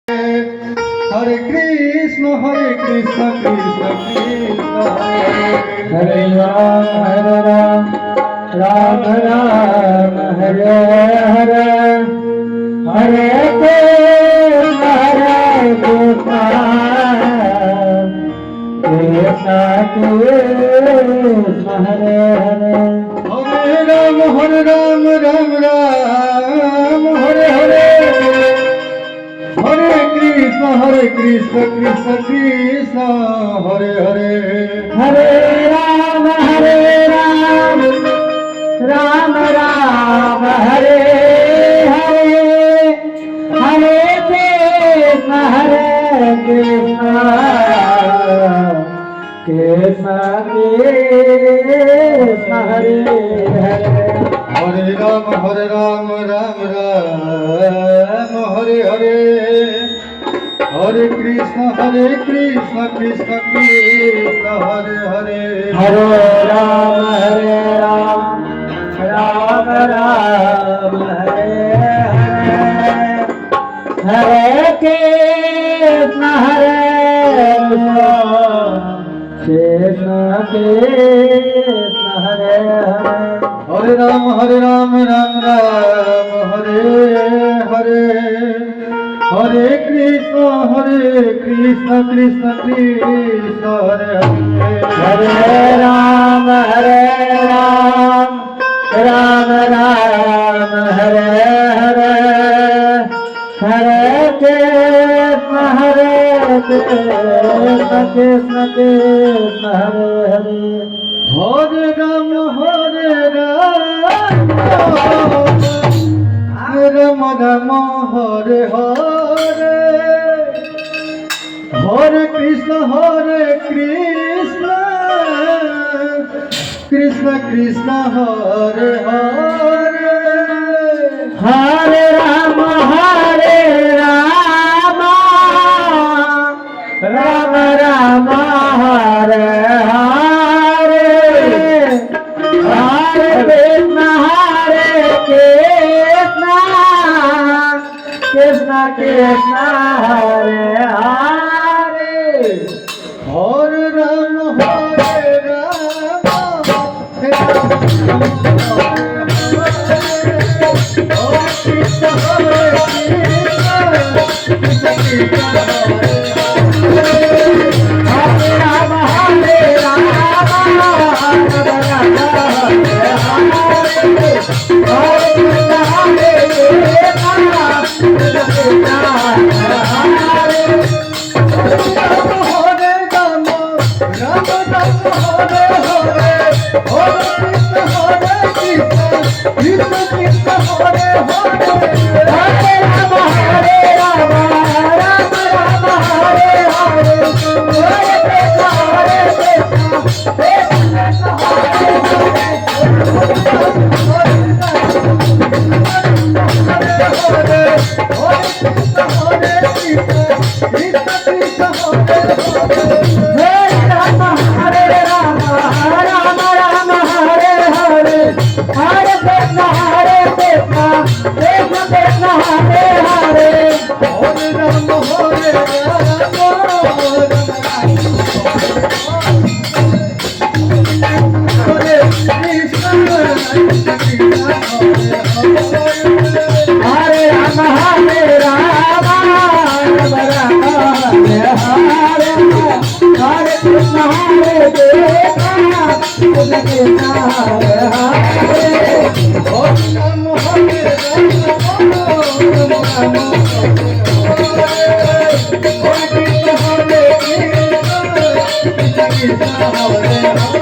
Hare Krishna Krishna Krishna Hare Ram, Ram Ram, Hare Hare, Hare Krishna, Krishna Krishna, Hare Hare. Hare Ram, Ram Ram, Hare Hare. Hare Krishna, Krishna Krishna, Hare Hare. Hare Ram, Ram Ram, Hare Hare, Hare Krishna, Krishna Krishna, Hare Hare. Hare Ram, Ram Ram, Hare Hare. Hare Krishna, Krishna Krishna, Hare Hare. Hare Ram, Ram Ram, Hare Hare, Hare Krishna, Krishna Krishna, Hare Hare. Hare Ram, Ram Ram, Hare Hare. Hare Krishna, Krishna Krishna, Hare Hare. Hare Ram, Ram Ram, Hare Hare, Hare Krishna, Krishna Krishna, Hare Hare. Hare Ram, Ram Ram, Hare Hare. Hare Krishna, Krishna Krishna, Hare Hare. Hare Ram, Ram Ram, Hare Hare, Hare Krishna, Krishna Krishna, Hare Hare. Hare Ram, Krishna, Krishna Krishna, Hare Ram, Hare